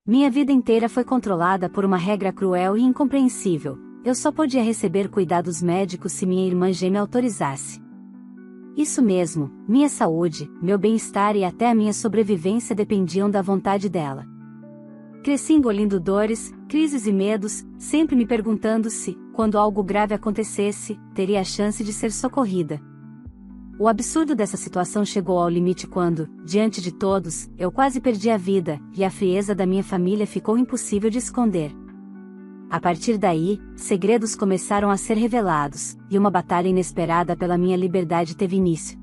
Minha vida inteira foi controlada por uma regra cruel e incompreensível. Eu só podia receber cuidados médicos se minha irmã gêmea autorizasse. Isso mesmo, minha saúde, meu bem-estar e até a minha sobrevivência dependiam da vontade dela. Cresci engolindo dores, crises e medos, sempre me perguntando se, quando algo grave acontecesse, teria a chance de ser socorrida. O absurdo dessa situação chegou ao limite quando, diante de todos, eu quase perdi a vida, e a frieza da minha família ficou impossível de esconder. A partir daí, segredos começaram a ser revelados, e uma batalha inesperada pela minha liberdade teve início.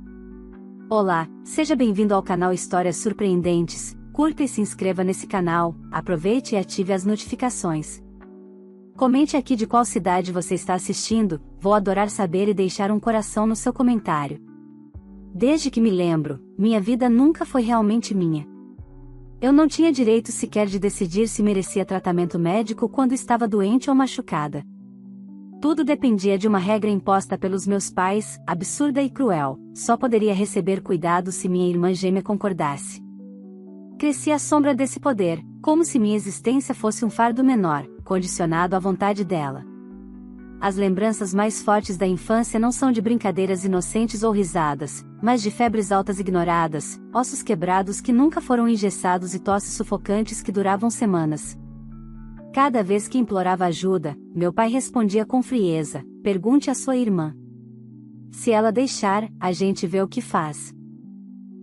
Olá, seja bem-vindo ao canal Histórias Surpreendentes, curta e se inscreva nesse canal, aproveite e ative as notificações. Comente aqui de qual cidade você está assistindo, vou adorar saber e deixar um coração no seu comentário. Desde que me lembro, minha vida nunca foi realmente minha. Eu não tinha direito sequer de decidir se merecia tratamento médico quando estava doente ou machucada. Tudo dependia de uma regra imposta pelos meus pais, absurda e cruel. Só poderia receber cuidado se minha irmã gêmea concordasse. Cresci à sombra desse poder, como se minha existência fosse um fardo menor, condicionado à vontade dela. As lembranças mais fortes da infância não são de brincadeiras inocentes ou risadas, mas de febres altas ignoradas, ossos quebrados que nunca foram engessados e tosses sufocantes que duravam semanas. Cada vez que implorava ajuda, meu pai respondia com frieza: pergunte à sua irmã. Se ela deixar, a gente vê o que faz.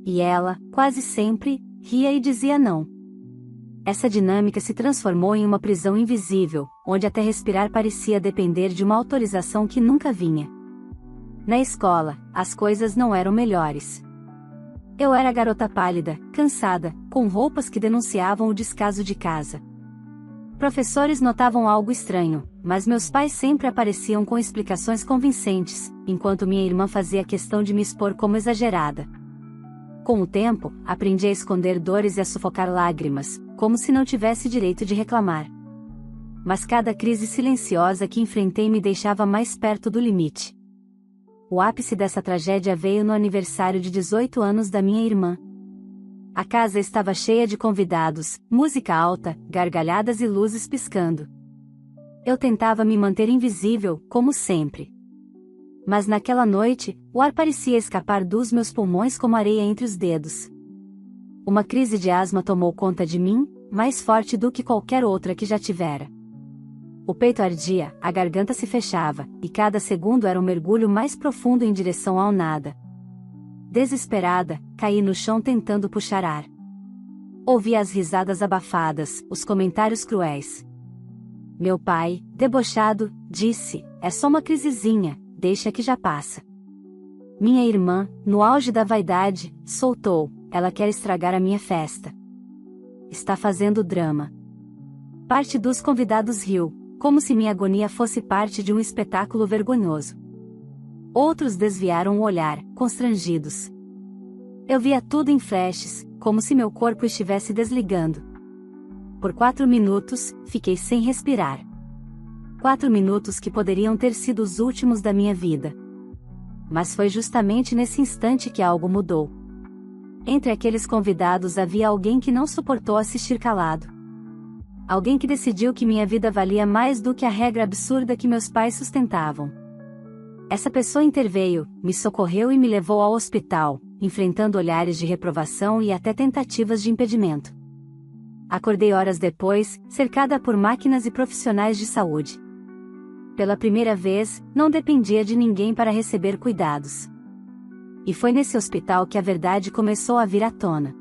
E ela, quase sempre, ria e dizia não. Essa dinâmica se transformou em uma prisão invisível, onde até respirar parecia depender de uma autorização que nunca vinha. Na escola, as coisas não eram melhores. Eu era a garota pálida, cansada, com roupas que denunciavam o descaso de casa. Professores notavam algo estranho, mas meus pais sempre apareciam com explicações convincentes, enquanto minha irmã fazia questão de me expor como exagerada. Com o tempo, aprendi a esconder dores e a sufocar lágrimas, como se não tivesse direito de reclamar. Mas cada crise silenciosa que enfrentei me deixava mais perto do limite. O ápice dessa tragédia veio no aniversário de 18 anos da minha irmã. A casa estava cheia de convidados, música alta, gargalhadas e luzes piscando. Eu tentava me manter invisível, como sempre. Mas naquela noite, o ar parecia escapar dos meus pulmões como areia entre os dedos. Uma crise de asma tomou conta de mim, mais forte do que qualquer outra que já tivera. O peito ardia, a garganta se fechava, e cada segundo era um mergulho mais profundo em direção ao nada. Desesperada, caí no chão tentando puxar ar. Ouvi as risadas abafadas, os comentários cruéis. Meu pai, debochado, disse: é só uma crisezinha, deixa que já passa. Minha irmã, no auge da vaidade, soltou: ela quer estragar a minha festa. Está fazendo drama. Parte dos convidados riu, como se minha agonia fosse parte de um espetáculo vergonhoso. Outros desviaram o olhar, constrangidos. Eu via tudo em flashes, como se meu corpo estivesse desligando. Por 4 minutos, fiquei sem respirar. 4 minutos que poderiam ter sido os últimos da minha vida. Mas foi justamente nesse instante que algo mudou. Entre aqueles convidados havia alguém que não suportou assistir calado. Alguém que decidiu que minha vida valia mais do que a regra absurda que meus pais sustentavam. Essa pessoa interveio, me socorreu e me levou ao hospital, enfrentando olhares de reprovação e até tentativas de impedimento. Acordei horas depois, cercada por máquinas e profissionais de saúde. Pela primeira vez, não dependia de ninguém para receber cuidados. E foi nesse hospital que a verdade começou a vir à tona.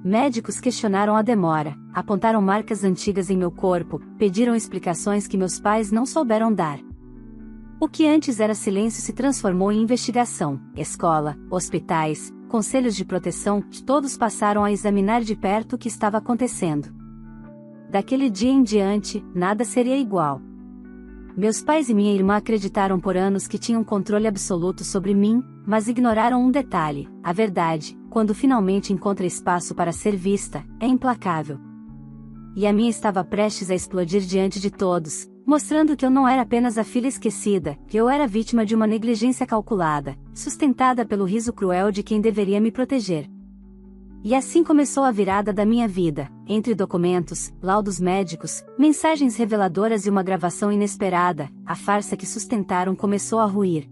Médicos questionaram a demora, apontaram marcas antigas em meu corpo, pediram explicações que meus pais não souberam dar. O que antes era silêncio se transformou em investigação. Escola, hospitais, conselhos de proteção, todos passaram a examinar de perto o que estava acontecendo. Daquele dia em diante, nada seria igual. Meus pais e minha irmã acreditaram por anos que tinham controle absoluto sobre mim, mas ignoraram um detalhe: a verdade, quando finalmente encontra espaço para ser vista, é implacável. E a minha estava prestes a explodir diante de todos, mostrando que eu não era apenas a filha esquecida, que eu era vítima de uma negligência calculada, sustentada pelo riso cruel de quem deveria me proteger. E assim começou a virada da minha vida, entre documentos, laudos médicos, mensagens reveladoras e uma gravação inesperada, a farsa que sustentaram começou a ruir.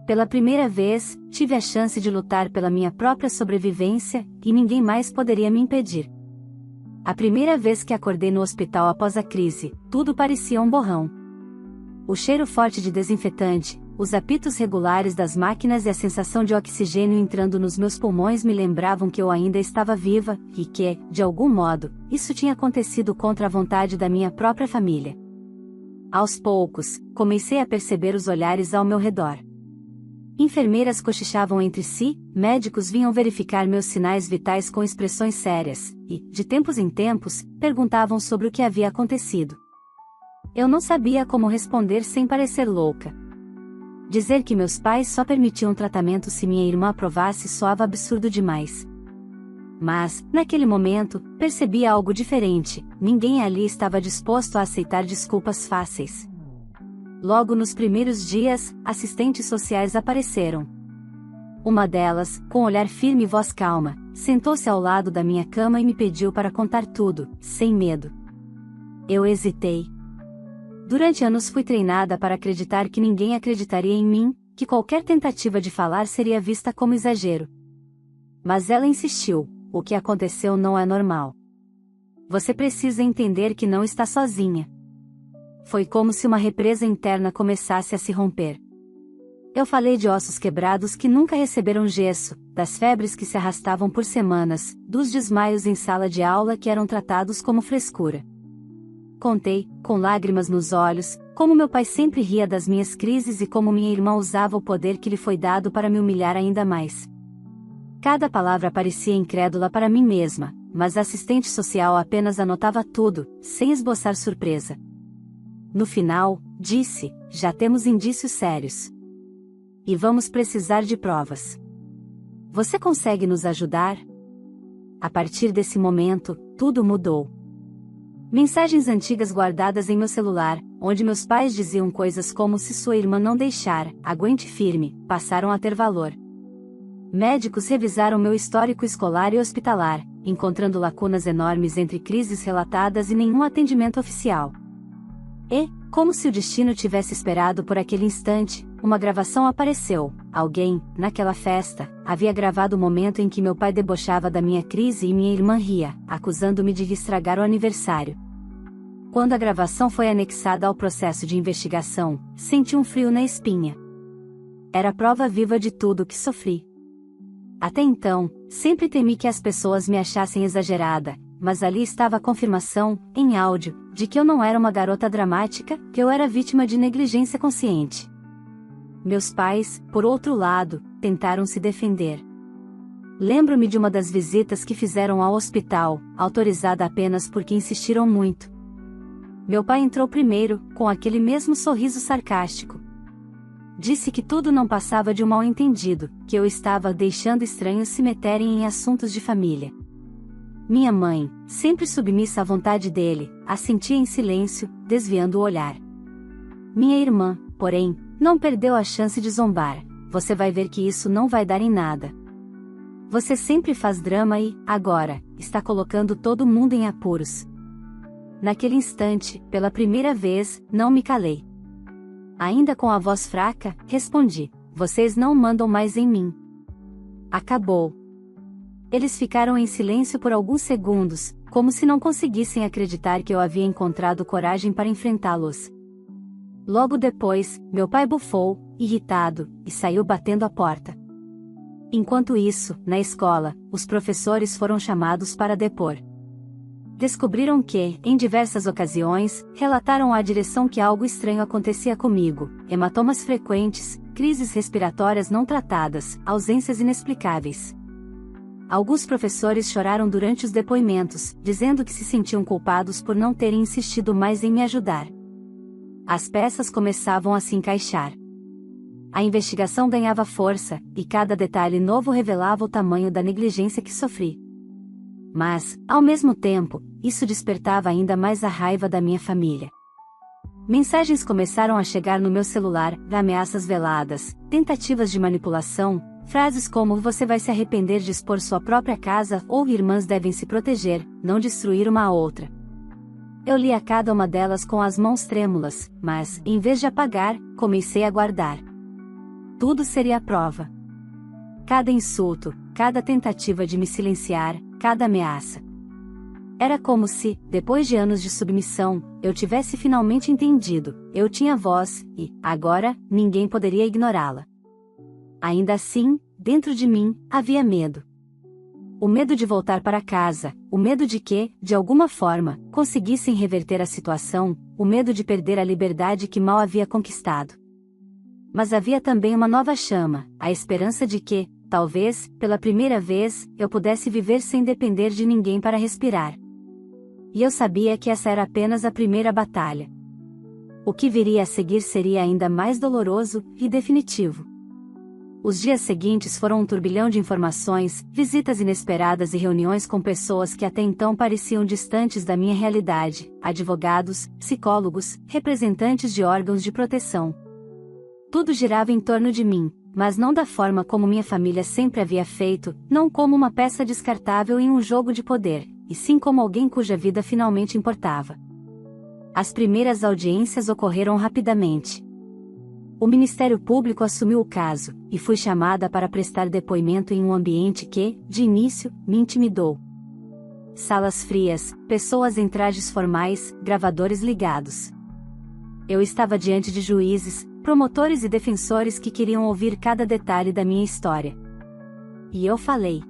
Pela primeira vez, tive a chance de lutar pela minha própria sobrevivência, e ninguém mais poderia me impedir. A primeira vez que acordei no hospital após a crise, tudo parecia um borrão. O cheiro forte de desinfetante, os apitos regulares das máquinas e a sensação de oxigênio entrando nos meus pulmões me lembravam que eu ainda estava viva, e que, de algum modo, isso tinha acontecido contra a vontade da minha própria família. Aos poucos, comecei a perceber os olhares ao meu redor. Enfermeiras cochichavam entre si, médicos vinham verificar meus sinais vitais com expressões sérias, e, de tempos em tempos, perguntavam sobre o que havia acontecido. Eu não sabia como responder sem parecer louca. Dizer que meus pais só permitiam tratamento se minha irmã aprovasse soava absurdo demais. Mas, naquele momento, percebi algo diferente: ninguém ali estava disposto a aceitar desculpas fáceis. Logo nos primeiros dias, assistentes sociais apareceram. Uma delas, com olhar firme e voz calma, sentou-se ao lado da minha cama e me pediu para contar tudo, sem medo. Eu hesitei. Durante anos fui treinada para acreditar que ninguém acreditaria em mim, que qualquer tentativa de falar seria vista como exagero. Mas ela insistiu: o que aconteceu não é normal. Você precisa entender que não está sozinha. Foi como se uma represa interna começasse a se romper. Eu falei de ossos quebrados que nunca receberam gesso, das febres que se arrastavam por semanas, dos desmaios em sala de aula que eram tratados como frescura. Contei, com lágrimas nos olhos, como meu pai sempre ria das minhas crises e como minha irmã usava o poder que lhe foi dado para me humilhar ainda mais. Cada palavra parecia incrédula para mim mesma, mas a assistente social apenas anotava tudo, sem esboçar surpresa. No final, disse: já temos indícios sérios. E vamos precisar de provas. Você consegue nos ajudar? A partir desse momento, tudo mudou. Mensagens antigas guardadas em meu celular, onde meus pais diziam coisas como: se sua irmã não deixar, aguente firme, passaram a ter valor. Médicos revisaram meu histórico escolar e hospitalar, encontrando lacunas enormes entre crises relatadas e nenhum atendimento oficial. E, como se o destino tivesse esperado por aquele instante, uma gravação apareceu. Alguém, naquela festa, havia gravado o momento em que meu pai debochava da minha crise e minha irmã ria, acusando-me de estragar o aniversário. Quando a gravação foi anexada ao processo de investigação, senti um frio na espinha. Era prova viva de tudo o que sofri. Até então, sempre temi que as pessoas me achassem exagerada, mas ali estava a confirmação, em áudio, de que eu não era uma garota dramática, que eu era vítima de negligência consciente. Meus pais, por outro lado, tentaram se defender. Lembro-me de uma das visitas que fizeram ao hospital, autorizada apenas porque insistiram muito. Meu pai entrou primeiro, com aquele mesmo sorriso sarcástico. Disse que tudo não passava de um mal-entendido, que eu estava deixando estranhos se meterem em assuntos de família. Minha mãe, sempre submissa à vontade dele, assentia em silêncio, desviando o olhar. Minha irmã, porém, não perdeu a chance de zombar: você vai ver que isso não vai dar em nada. Você sempre faz drama e, agora, está colocando todo mundo em apuros. Naquele instante, pela primeira vez, não me calei. Ainda com a voz fraca, respondi: vocês não mandam mais em mim. Acabou. Eles ficaram em silêncio por alguns segundos, como se não conseguissem acreditar que eu havia encontrado coragem para enfrentá-los. Logo depois, meu pai bufou, irritado, e saiu batendo a porta. Enquanto isso, na escola, os professores foram chamados para depor. Descobriram que, em diversas ocasiões, relataram à direção que algo estranho acontecia comigo: hematomas frequentes, crises respiratórias não tratadas, ausências inexplicáveis. Alguns professores choraram durante os depoimentos, dizendo que se sentiam culpados por não terem insistido mais em me ajudar. As peças começavam a se encaixar. A investigação ganhava força, e cada detalhe novo revelava o tamanho da negligência que sofri. Mas, ao mesmo tempo, isso despertava ainda mais a raiva da minha família. Mensagens começaram a chegar no meu celular, ameaças veladas, tentativas de manipulação, Frases como "você vai se arrepender de expor sua própria casa" ou "irmãs devem se proteger, não destruir uma a outra". Eu li a cada uma delas com as mãos trêmulas, mas, em vez de apagar, comecei a guardar. Tudo seria a prova. Cada insulto, cada tentativa de me silenciar, cada ameaça. Era como se, depois de anos de submissão, eu tivesse finalmente entendido, eu tinha voz, e, agora, ninguém poderia ignorá-la. Ainda assim, dentro de mim, havia medo. O medo de voltar para casa, o medo de que, de alguma forma, conseguissem reverter a situação, o medo de perder a liberdade que mal havia conquistado. Mas havia também uma nova chama, a esperança de que, talvez, pela primeira vez, eu pudesse viver sem depender de ninguém para respirar. E eu sabia que essa era apenas a primeira batalha. O que viria a seguir seria ainda mais doloroso e definitivo. Os dias seguintes foram um turbilhão de informações, visitas inesperadas e reuniões com pessoas que até então pareciam distantes da minha realidade, advogados, psicólogos, representantes de órgãos de proteção. Tudo girava em torno de mim, mas não da forma como minha família sempre havia feito, não como uma peça descartável em um jogo de poder, e sim como alguém cuja vida finalmente importava. As primeiras audiências ocorreram rapidamente. O Ministério Público assumiu o caso, e fui chamada para prestar depoimento em um ambiente que, de início, me intimidou. Salas frias, pessoas em trajes formais, gravadores ligados. Eu estava diante de juízes, promotores e defensores que queriam ouvir cada detalhe da minha história. E eu falei.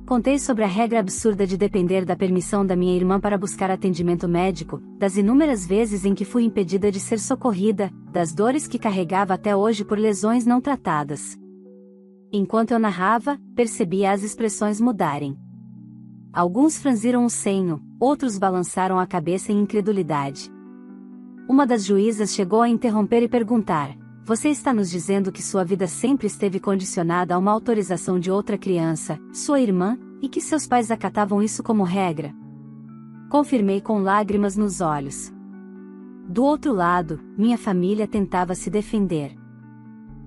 Contei sobre a regra absurda de depender da permissão da minha irmã para buscar atendimento médico, das inúmeras vezes em que fui impedida de ser socorrida, das dores que carregava até hoje por lesões não tratadas. Enquanto eu narrava, percebia as expressões mudarem. Alguns franziram o senho, outros balançaram a cabeça em incredulidade. Uma das juízas chegou a interromper e perguntar: "Você está nos dizendo que sua vida sempre esteve condicionada a uma autorização de outra criança, sua irmã, e que seus pais acatavam isso como regra?" Confirmei com lágrimas nos olhos. Do outro lado, minha família tentava se defender.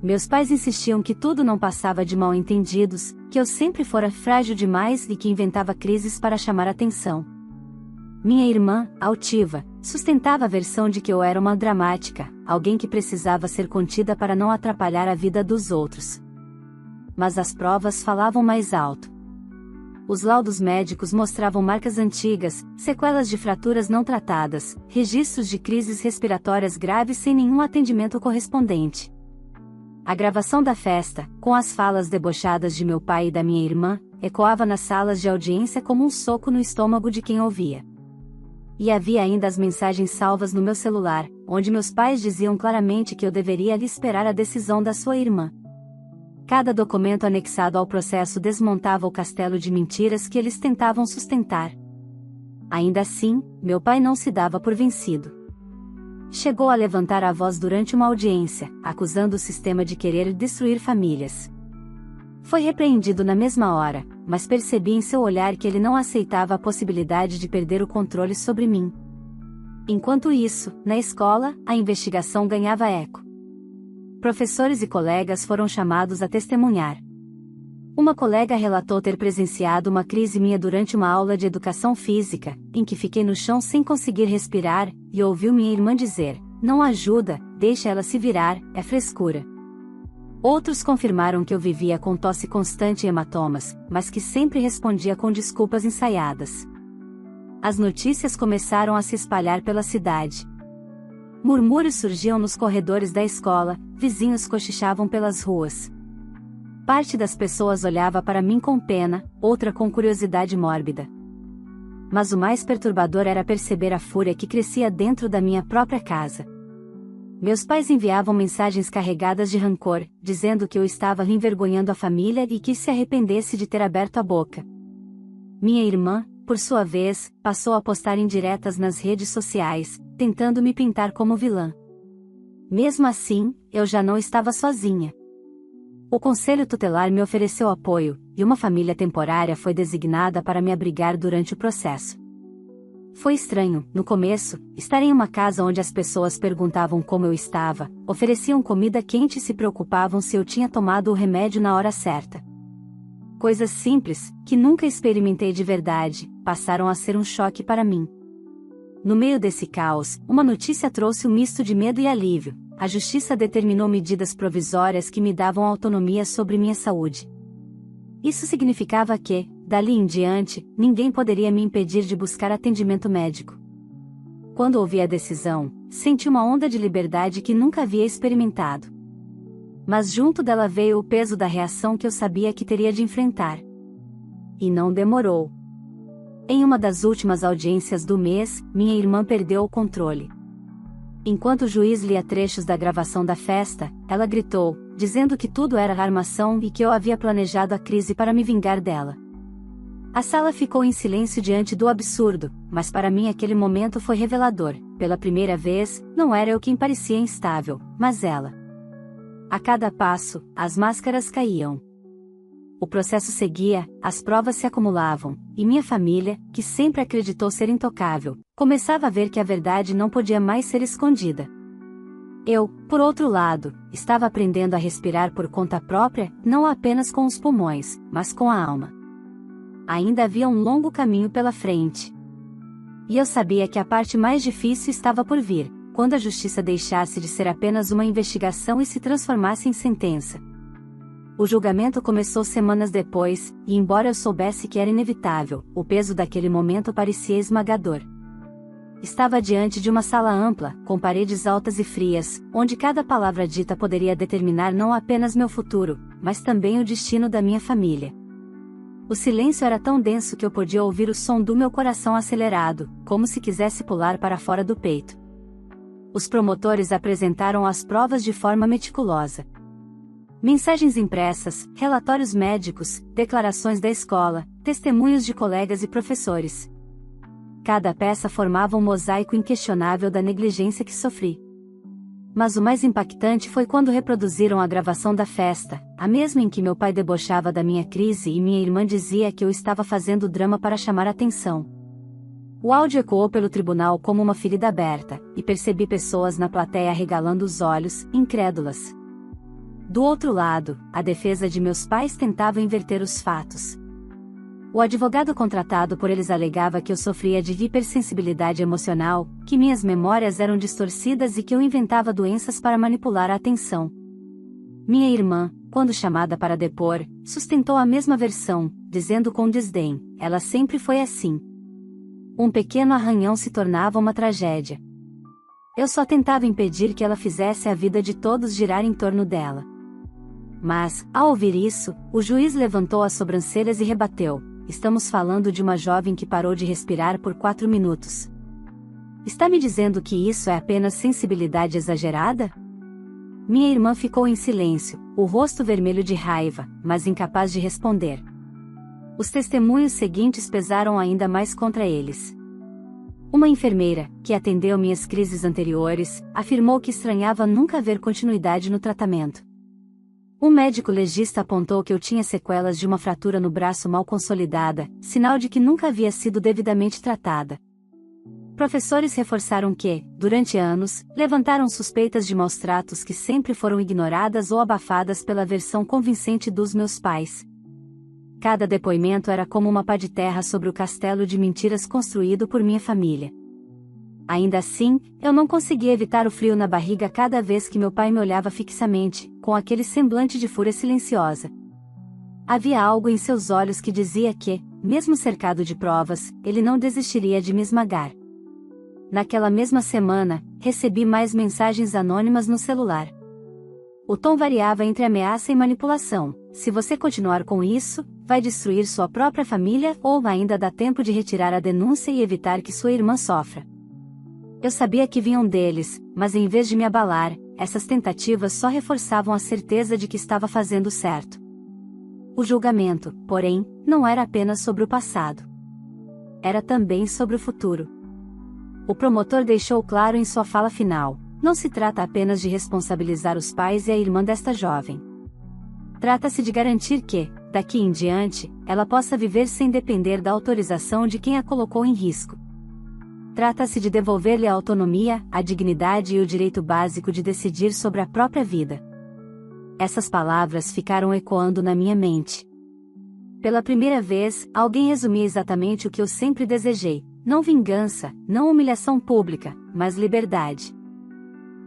Meus pais insistiam que tudo não passava de mal-entendidos, que eu sempre fora frágil demais e que inventava crises para chamar atenção. Minha irmã, altiva, sustentava a versão de que eu era uma dramática, alguém que precisava ser contida para não atrapalhar a vida dos outros. Mas as provas falavam mais alto. Os laudos médicos mostravam marcas antigas, sequelas de fraturas não tratadas, registros de crises respiratórias graves sem nenhum atendimento correspondente. A gravação da festa, com as falas debochadas de meu pai e da minha irmã, ecoava nas salas de audiência como um soco no estômago de quem ouvia. E havia ainda as mensagens salvas no meu celular, onde meus pais diziam claramente que eu deveria ali esperar a decisão da sua irmã. Cada documento anexado ao processo desmontava o castelo de mentiras que eles tentavam sustentar. Ainda assim, meu pai não se dava por vencido. Chegou a levantar a voz durante uma audiência, acusando o sistema de querer destruir famílias. Foi repreendido na mesma hora, mas percebi em seu olhar que ele não aceitava a possibilidade de perder o controle sobre mim. Enquanto isso, na escola, a investigação ganhava eco. Professores e colegas foram chamados a testemunhar. Uma colega relatou ter presenciado uma crise minha durante uma aula de educação física, em que fiquei no chão sem conseguir respirar, e ouviu minha irmã dizer: "Não ajuda, deixa ela se virar, é frescura." Outros confirmaram que eu vivia com tosse constante e hematomas, mas que sempre respondia com desculpas ensaiadas. As notícias começaram a se espalhar pela cidade. Murmúrios surgiam nos corredores da escola, vizinhos cochichavam pelas ruas. Parte das pessoas olhava para mim com pena, outra com curiosidade mórbida. Mas o mais perturbador era perceber a fúria que crescia dentro da minha própria casa. Meus pais enviavam mensagens carregadas de rancor, dizendo que eu estava envergonhando a família e que se arrependesse de ter aberto a boca. Minha irmã, por sua vez, passou a postar indiretas nas redes sociais, tentando me pintar como vilã. Mesmo assim, eu já não estava sozinha. O Conselho Tutelar me ofereceu apoio, e uma família temporária foi designada para me abrigar durante o processo. Foi estranho, no começo, estar em uma casa onde as pessoas perguntavam como eu estava, ofereciam comida quente e se preocupavam se eu tinha tomado o remédio na hora certa. Coisas simples, que nunca experimentei de verdade, passaram a ser um choque para mim. No meio desse caos, uma notícia trouxe um misto de medo e alívio. A justiça determinou medidas provisórias que me davam autonomia sobre minha saúde. Isso significava que, dali em diante, ninguém poderia me impedir de buscar atendimento médico. Quando ouvi a decisão, senti uma onda de liberdade que nunca havia experimentado. Mas junto dela veio o peso da reação que eu sabia que teria de enfrentar. E não demorou. Em uma das últimas audiências do mês, minha irmã perdeu o controle. Enquanto o juiz lia trechos da gravação da festa, ela gritou, dizendo que tudo era armação e que eu havia planejado a crise para me vingar dela. A sala ficou em silêncio diante do absurdo, mas para mim aquele momento foi revelador. Pela primeira vez, não era eu quem parecia instável, mas ela. A cada passo, as máscaras caíam. O processo seguia, as provas se acumulavam, e minha família, que sempre acreditou ser intocável, começava a ver que a verdade não podia mais ser escondida. Eu, por outro lado, estava aprendendo a respirar por conta própria, não apenas com os pulmões, mas com a alma. Ainda havia um longo caminho pela frente. E eu sabia que a parte mais difícil estava por vir, quando a justiça deixasse de ser apenas uma investigação e se transformasse em sentença. O julgamento começou semanas depois, e embora eu soubesse que era inevitável, o peso daquele momento parecia esmagador. Estava diante de uma sala ampla, com paredes altas e frias, onde cada palavra dita poderia determinar não apenas meu futuro, mas também o destino da minha família. O silêncio era tão denso que eu podia ouvir o som do meu coração acelerado, como se quisesse pular para fora do peito. Os promotores apresentaram as provas de forma meticulosa. Mensagens impressas, relatórios médicos, declarações da escola, testemunhos de colegas e professores. Cada peça formava um mosaico inquestionável da negligência que sofri. Mas o mais impactante foi quando reproduziram a gravação da festa, a mesma em que meu pai debochava da minha crise e minha irmã dizia que eu estava fazendo drama para chamar atenção. O áudio ecoou pelo tribunal como uma ferida aberta, e percebi pessoas na plateia arregalando os olhos, incrédulas. Do outro lado, a defesa de meus pais tentava inverter os fatos. O advogado contratado por eles alegava que eu sofria de hipersensibilidade emocional, que minhas memórias eram distorcidas e que eu inventava doenças para manipular a atenção. Minha irmã, quando chamada para depor, sustentou a mesma versão, dizendo com desdém: ela sempre foi assim. Um pequeno arranhão se tornava uma tragédia. Eu só tentava impedir que ela fizesse a vida de todos girar em torno dela. Mas, ao ouvir isso, o juiz levantou as sobrancelhas e rebateu: estamos falando de uma jovem que parou de respirar por 4 minutos. Está me dizendo que isso é apenas sensibilidade exagerada? Minha irmã ficou em silêncio, o rosto vermelho de raiva, mas incapaz de responder. Os testemunhos seguintes pesaram ainda mais contra eles. Uma enfermeira, que atendeu minhas crises anteriores, afirmou que estranhava nunca ver continuidade no tratamento. Um médico legista apontou que eu tinha sequelas de uma fratura no braço mal consolidada, sinal de que nunca havia sido devidamente tratada. Professores reforçaram que, durante anos, levantaram suspeitas de maus-tratos que sempre foram ignoradas ou abafadas pela versão convincente dos meus pais. Cada depoimento era como uma pá de terra sobre o castelo de mentiras construído por minha família. Ainda assim, eu não conseguia evitar o frio na barriga cada vez que meu pai me olhava fixamente, com aquele semblante de fúria silenciosa. Havia algo em seus olhos que dizia que, mesmo cercado de provas, ele não desistiria de me esmagar. Naquela mesma semana, recebi mais mensagens anônimas no celular. O tom variava entre ameaça e manipulação: se você continuar com isso, vai destruir sua própria família, ou ainda dá tempo de retirar a denúncia e evitar que sua irmã sofra. Eu sabia que vinham deles, mas em vez de me abalar, essas tentativas só reforçavam a certeza de que estava fazendo certo. O julgamento, porém, não era apenas sobre o passado. Era também sobre o futuro. O promotor deixou claro em sua fala final: não se trata apenas de responsabilizar os pais e a irmã desta jovem. Trata-se de garantir que, daqui em diante, ela possa viver sem depender da autorização de quem a colocou em risco. Trata-se de devolver-lhe a autonomia, a dignidade e o direito básico de decidir sobre a própria vida. Essas palavras ficaram ecoando na minha mente. Pela primeira vez, alguém resumia exatamente o que eu sempre desejei: não vingança, não humilhação pública, mas liberdade.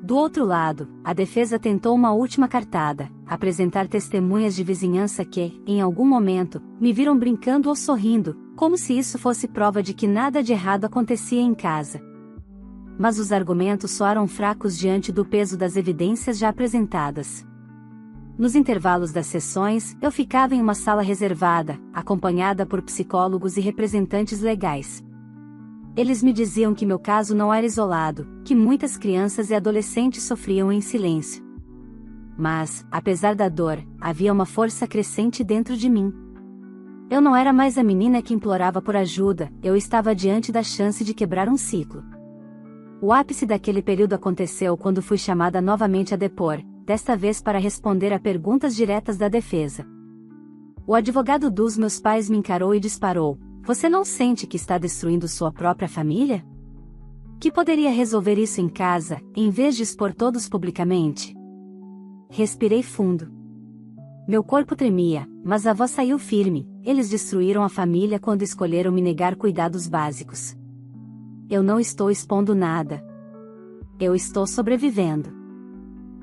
Do outro lado, a defesa tentou uma última cartada: apresentar testemunhas de vizinhança que, em algum momento, me viram brincando ou sorrindo, como se isso fosse prova de que nada de errado acontecia em casa. Mas os argumentos soaram fracos diante do peso das evidências já apresentadas. Nos intervalos das sessões, eu ficava em uma sala reservada, acompanhada por psicólogos e representantes legais. Eles me diziam que meu caso não era isolado, que muitas crianças e adolescentes sofriam em silêncio. Mas, apesar da dor, havia uma força crescente dentro de mim. Eu não era mais a menina que implorava por ajuda, eu estava diante da chance de quebrar um ciclo. O ápice daquele período aconteceu quando fui chamada novamente a depor, desta vez para responder a perguntas diretas da defesa. O advogado dos meus pais me encarou e disparou: "Você não sente que está destruindo sua própria família? Que poderia resolver isso em casa, em vez de expor todos publicamente?" Respirei fundo. Meu corpo tremia, mas a voz saiu firme: "Eles destruíram a família quando escolheram me negar cuidados básicos. Eu não estou expondo nada. Eu estou sobrevivendo."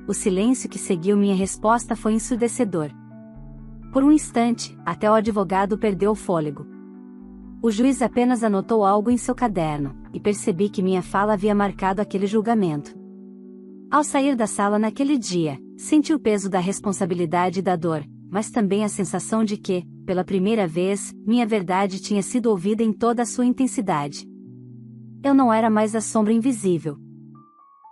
O silêncio que seguiu minha resposta foi ensurdecedor. Por um instante, até o advogado perdeu o fôlego. O juiz apenas anotou algo em seu caderno, e percebi que minha fala havia marcado aquele julgamento. Ao sair da sala naquele dia, senti o peso da responsabilidade e da dor, mas também a sensação de que, pela primeira vez, minha verdade tinha sido ouvida em toda a sua intensidade. Eu não era mais a sombra invisível.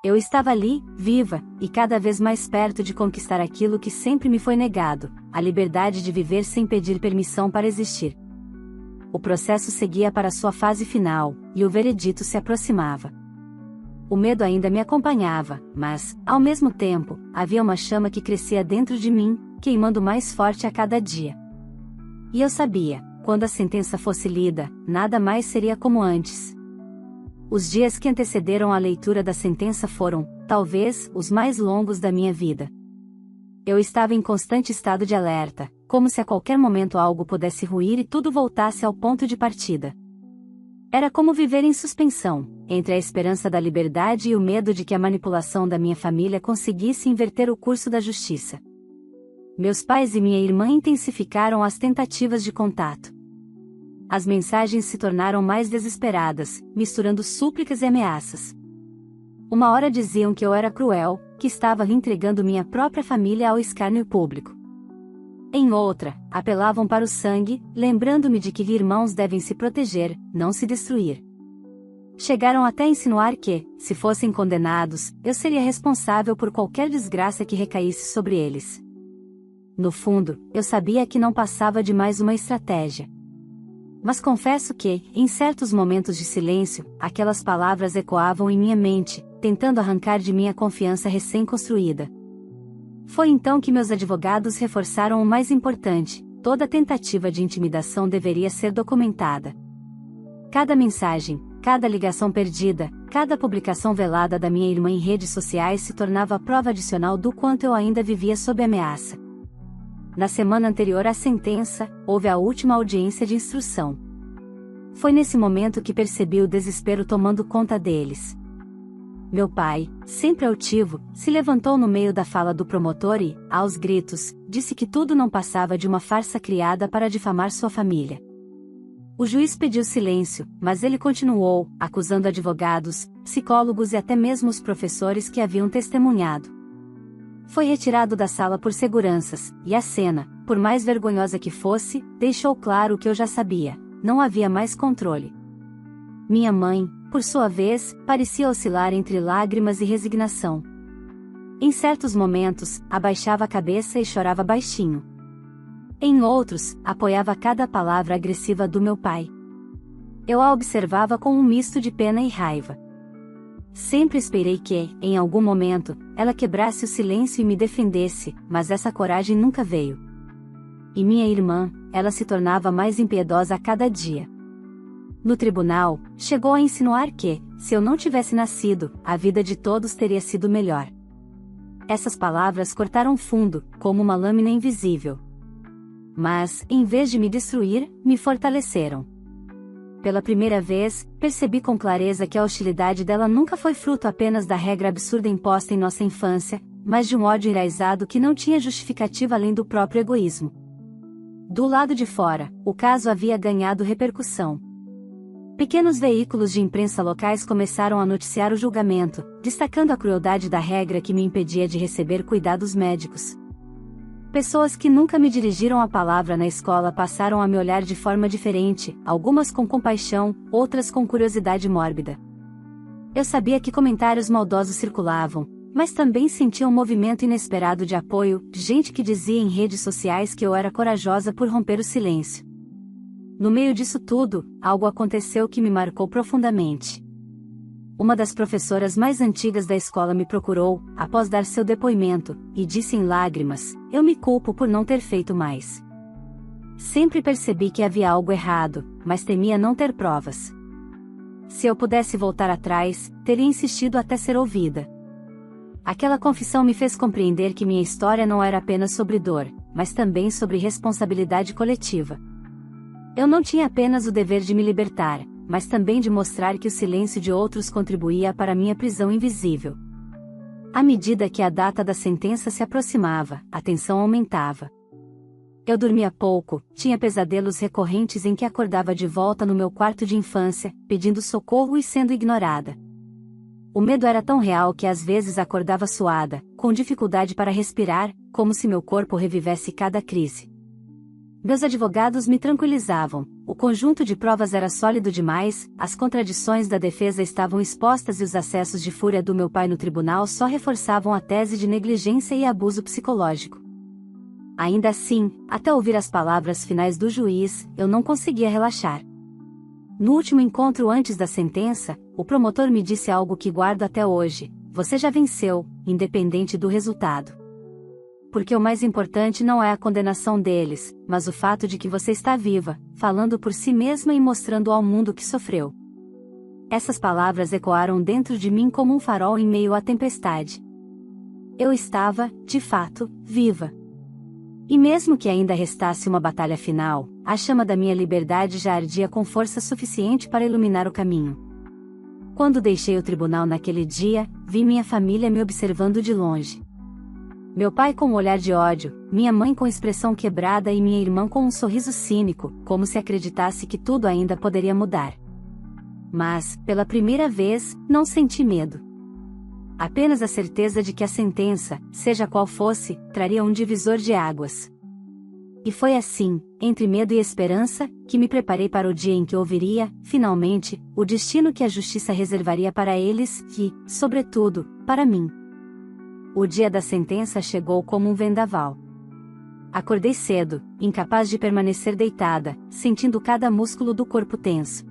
Eu estava ali, viva, e cada vez mais perto de conquistar aquilo que sempre me foi negado: a liberdade de viver sem pedir permissão para existir. O processo seguia para sua fase final, e o veredito se aproximava. O medo ainda me acompanhava, mas, ao mesmo tempo, havia uma chama que crescia dentro de mim, queimando mais forte a cada dia. E eu sabia, quando a sentença fosse lida, nada mais seria como antes. Os dias que antecederam a leitura da sentença foram, talvez, os mais longos da minha vida. Eu estava em constante estado de alerta, como se a qualquer momento algo pudesse ruir e tudo voltasse ao ponto de partida. Era como viver em suspensão, entre a esperança da liberdade e o medo de que a manipulação da minha família conseguisse inverter o curso da justiça. Meus pais e minha irmã intensificaram as tentativas de contato. As mensagens se tornaram mais desesperadas, misturando súplicas e ameaças. Uma hora diziam que eu era cruel, que estava entregando minha própria família ao escárnio público. Em outra, apelavam para o sangue, lembrando-me de que irmãos devem se proteger, não se destruir. Chegaram até a insinuar que, se fossem condenados, eu seria responsável por qualquer desgraça que recaísse sobre eles. No fundo, eu sabia que não passava de mais uma estratégia. Mas confesso que, em certos momentos de silêncio, aquelas palavras ecoavam em minha mente, tentando arrancar de mim a confiança recém-construída. Foi então que meus advogados reforçaram o mais importante: toda tentativa de intimidação deveria ser documentada. Cada mensagem, cada ligação perdida, cada publicação velada da minha irmã em redes sociais se tornava prova adicional do quanto eu ainda vivia sob ameaça. Na semana anterior à sentença, houve a última audiência de instrução. Foi nesse momento que percebi o desespero tomando conta deles. Meu pai, sempre altivo, se levantou no meio da fala do promotor e, aos gritos, disse que tudo não passava de uma farsa criada para difamar sua família. O juiz pediu silêncio, mas ele continuou, acusando advogados, psicólogos e até mesmo os professores que haviam testemunhado. Foi retirado da sala por seguranças, e a cena, por mais vergonhosa que fosse, deixou claro o que eu já sabia: não havia mais controle. Minha mãe, por sua vez, parecia oscilar entre lágrimas e resignação. Em certos momentos, abaixava a cabeça e chorava baixinho. Em outros, apoiava cada palavra agressiva do meu pai. Eu a observava com um misto de pena e raiva. Sempre esperei que, em algum momento, ela quebrasse o silêncio e me defendesse, mas essa coragem nunca veio. E minha irmã, ela se tornava mais impiedosa a cada dia. no tribunal, chegou a insinuar que, se eu não tivesse nascido, a vida de todos teria sido melhor. Essas palavras cortaram fundo, como uma lâmina invisível. Mas, em vez de me destruir, me fortaleceram. Pela primeira vez, percebi com clareza que a hostilidade dela nunca foi fruto apenas da regra absurda imposta em nossa infância, mas de um ódio enraizado que não tinha justificativa além do próprio egoísmo. Do lado de fora, o caso havia ganhado repercussão. Pequenos veículos de imprensa locais começaram a noticiar o julgamento, destacando a crueldade da regra que me impedia de receber cuidados médicos. Pessoas que nunca me dirigiram a palavra na escola passaram a me olhar de forma diferente, algumas com compaixão, outras com curiosidade mórbida. Eu sabia que comentários maldosos circulavam, mas também sentia um movimento inesperado de apoio, gente que dizia em redes sociais que eu era corajosa por romper o silêncio. No meio disso tudo, algo aconteceu que me marcou profundamente. Uma das professoras mais antigas da escola me procurou, após dar seu depoimento, e disse em lágrimas: "Eu me culpo por não ter feito mais. Sempre percebi que havia algo errado, mas temia não ter provas. Se eu pudesse voltar atrás, teria insistido até ser ouvida." Aquela confissão me fez compreender que minha história não era apenas sobre dor, mas também sobre responsabilidade coletiva. Eu não tinha apenas o dever de me libertar, mas também de mostrar que o silêncio de outros contribuía para minha prisão invisível. À medida que a data da sentença se aproximava, a tensão aumentava. Eu dormia pouco, tinha pesadelos recorrentes em que acordava de volta no meu quarto de infância, pedindo socorro e sendo ignorada. O medo era tão real que às vezes acordava suada, com dificuldade para respirar, como se meu corpo revivesse cada crise. Meus advogados me tranquilizavam, o conjunto de provas era sólido demais, as contradições da defesa estavam expostas e os acessos de fúria do meu pai no tribunal só reforçavam a tese de negligência e abuso psicológico. Ainda assim, até ouvir as palavras finais do juiz, eu não conseguia relaxar. No último encontro antes da sentença, o promotor me disse algo que guardo até hoje: "Você já venceu, independente do resultado. Porque o mais importante não é a condenação deles, mas o fato de que você está viva, falando por si mesma e mostrando ao mundo que sofreu." Essas palavras ecoaram dentro de mim como um farol em meio à tempestade. Eu estava, de fato, viva. E mesmo que ainda restasse uma batalha final, a chama da minha liberdade já ardia com força suficiente para iluminar o caminho. Quando deixei o tribunal naquele dia, vi minha família me observando de longe. Meu pai com um olhar de ódio, minha mãe com expressão quebrada e minha irmã com um sorriso cínico, como se acreditasse que tudo ainda poderia mudar. Mas, pela primeira vez, não senti medo. Apenas a certeza de que a sentença, seja qual fosse, traria um divisor de águas. E foi assim, entre medo e esperança, que me preparei para o dia em que ouviria, finalmente, o destino que a justiça reservaria para eles e, sobretudo, para mim. O dia da sentença chegou como um vendaval. Acordei cedo, incapaz de permanecer deitada, sentindo cada músculo do corpo tenso.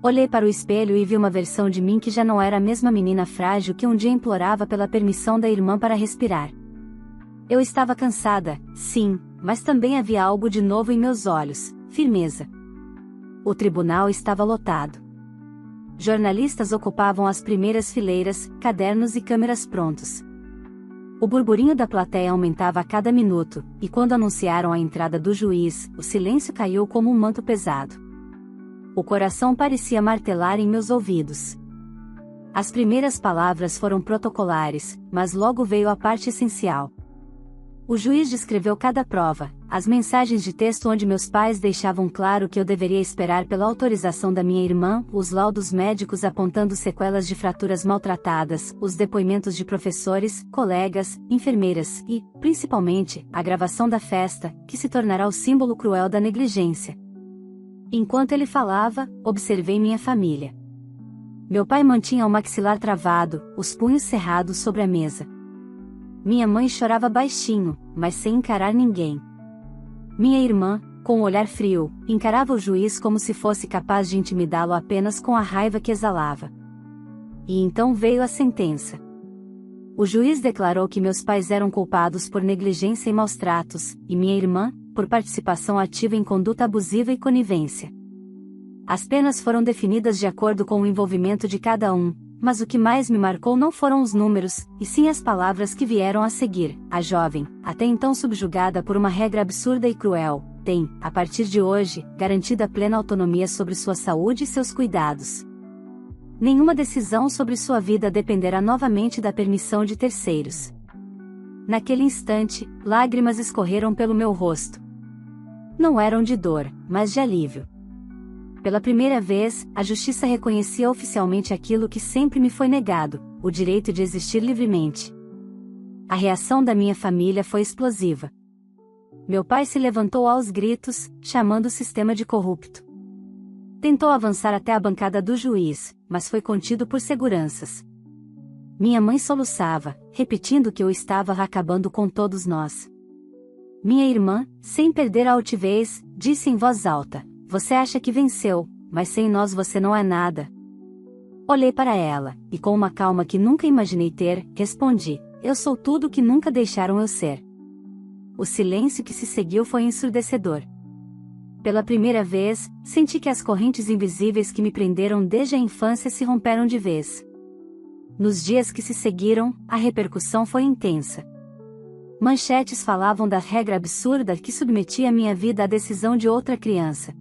Olhei para o espelho e vi uma versão de mim que já não era a mesma menina frágil que um dia implorava pela permissão da irmã para respirar. Eu estava cansada, sim, mas também havia algo de novo em meus olhos: firmeza. O tribunal estava lotado. Jornalistas ocupavam as primeiras fileiras, cadernos e câmeras prontos. O burburinho da plateia aumentava a cada minuto, e quando anunciaram a entrada do juiz, o silêncio caiu como um manto pesado. O coração parecia martelar em meus ouvidos. As primeiras palavras foram protocolares, mas logo veio a parte essencial. O juiz descreveu cada prova, as mensagens de texto onde meus pais deixavam claro que eu deveria esperar pela autorização da minha irmã, os laudos médicos apontando sequelas de fraturas maltratadas, os depoimentos de professores, colegas, enfermeiras e, principalmente, a gravação da festa, que se tornará o símbolo cruel da negligência. Enquanto ele falava, observei minha família. Meu pai mantinha o maxilar travado, os punhos cerrados sobre a mesa. Minha mãe chorava baixinho, mas sem encarar ninguém. Minha irmã, com um olhar frio, encarava o juiz como se fosse capaz de intimidá-lo apenas com a raiva que exalava. E então veio a sentença. O juiz declarou que meus pais eram culpados por negligência e maus-tratos, e minha irmã, por participação ativa em conduta abusiva e conivência. As penas foram definidas de acordo com o envolvimento de cada um, mas o que mais me marcou não foram os números, e sim as palavras que vieram a seguir. A jovem, até então subjugada por uma regra absurda e cruel, tem, a partir de hoje, garantida plena autonomia sobre sua saúde e seus cuidados. Nenhuma decisão sobre sua vida dependerá novamente da permissão de terceiros. Naquele instante, lágrimas escorreram pelo meu rosto. Não eram de dor, mas de alívio. Pela primeira vez, a justiça reconhecia oficialmente aquilo que sempre me foi negado, o direito de existir livremente. A reação da minha família foi explosiva. Meu pai se levantou aos gritos, chamando o sistema de corrupto. Tentou avançar até a bancada do juiz, mas foi contido por seguranças. Minha mãe soluçava, repetindo que eu estava acabando com todos nós. Minha irmã, sem perder a altivez, disse em voz alta: "Você acha que venceu, mas sem nós você não é nada." Olhei para ela, e com uma calma que nunca imaginei ter, respondi: "Eu sou tudo o que nunca deixaram eu ser." O silêncio que se seguiu foi ensurdecedor. Pela primeira vez, senti que as correntes invisíveis que me prenderam desde a infância se romperam de vez. Nos dias que se seguiram, a repercussão foi intensa. Manchetes falavam da regra absurda que submetia minha vida à decisão de outra criança.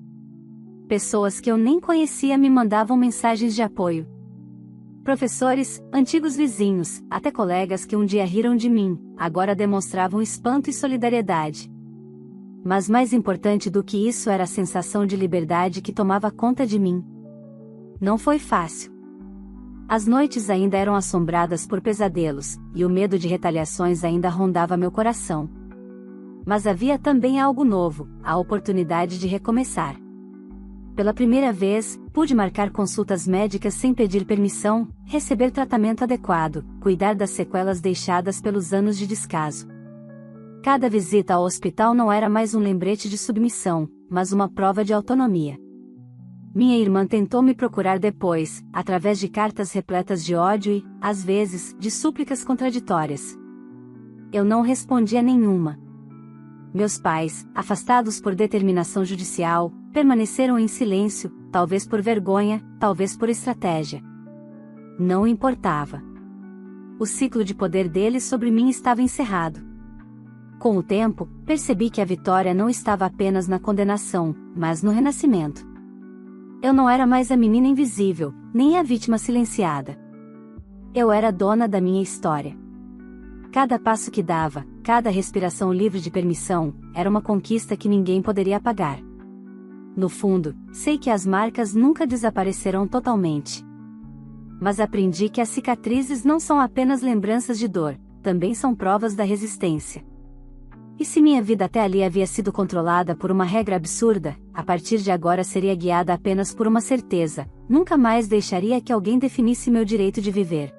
Pessoas que eu nem conhecia me mandavam mensagens de apoio. Professores, antigos vizinhos, até colegas que um dia riram de mim, agora demonstravam espanto e solidariedade. Mas mais importante do que isso era a sensação de liberdade que tomava conta de mim. Não foi fácil. As noites ainda eram assombradas por pesadelos, e o medo de retaliações ainda rondava meu coração. Mas havia também algo novo, a oportunidade de recomeçar. Pela primeira vez, pude marcar consultas médicas sem pedir permissão, receber tratamento adequado, cuidar das sequelas deixadas pelos anos de descaso. Cada visita ao hospital não era mais um lembrete de submissão, mas uma prova de autonomia. Minha irmã tentou me procurar depois, através de cartas repletas de ódio e, às vezes, de súplicas contraditórias. Eu não respondi a nenhuma. Meus pais, afastados por determinação judicial, permaneceram em silêncio, talvez por vergonha, talvez por estratégia. Não importava. O ciclo de poder deles sobre mim estava encerrado. Com o tempo, percebi que a vitória não estava apenas na condenação, mas no renascimento. Eu não era mais a menina invisível, nem a vítima silenciada. Eu era dona da minha história. Cada passo que dava, cada respiração livre de permissão, era uma conquista que ninguém poderia apagar. No fundo, sei que as marcas nunca desaparecerão totalmente. Mas aprendi que as cicatrizes não são apenas lembranças de dor, também são provas da resistência. E se minha vida até ali havia sido controlada por uma regra absurda, a partir de agora seria guiada apenas por uma certeza: nunca mais deixaria que alguém definisse meu direito de viver.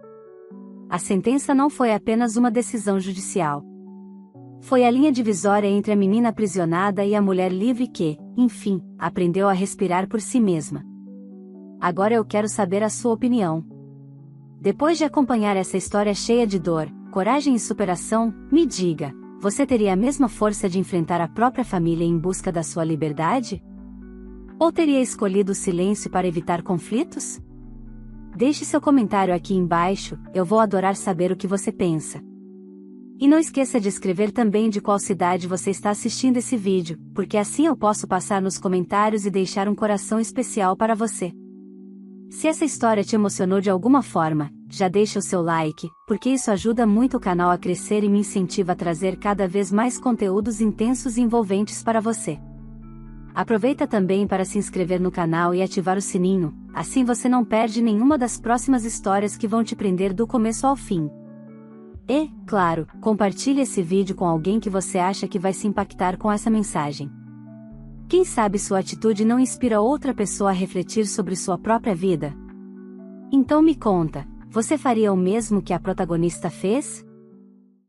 A sentença não foi apenas uma decisão judicial. Foi a linha divisória entre a menina aprisionada e a mulher livre que, enfim, aprendeu a respirar por si mesma. Agora eu quero saber a sua opinião. Depois de acompanhar essa história cheia de dor, coragem e superação, me diga: você teria a mesma força de enfrentar a própria família em busca da sua liberdade? Ou teria escolhido o silêncio para evitar conflitos? Deixe seu comentário aqui embaixo, eu vou adorar saber o que você pensa. E não esqueça de escrever também de qual cidade você está assistindo esse vídeo, porque assim eu posso passar nos comentários e deixar um coração especial para você. Se essa história te emocionou de alguma forma, já deixa o seu like, porque isso ajuda muito o canal a crescer e me incentiva a trazer cada vez mais conteúdos intensos e envolventes para você. Aproveita também para se inscrever no canal e ativar o sininho, assim você não perde nenhuma das próximas histórias que vão te prender do começo ao fim. E, claro, compartilhe esse vídeo com alguém que você acha que vai se impactar com essa mensagem. Quem sabe sua atitude não inspira outra pessoa a refletir sobre sua própria vida? Então me conta, você faria o mesmo que a protagonista fez?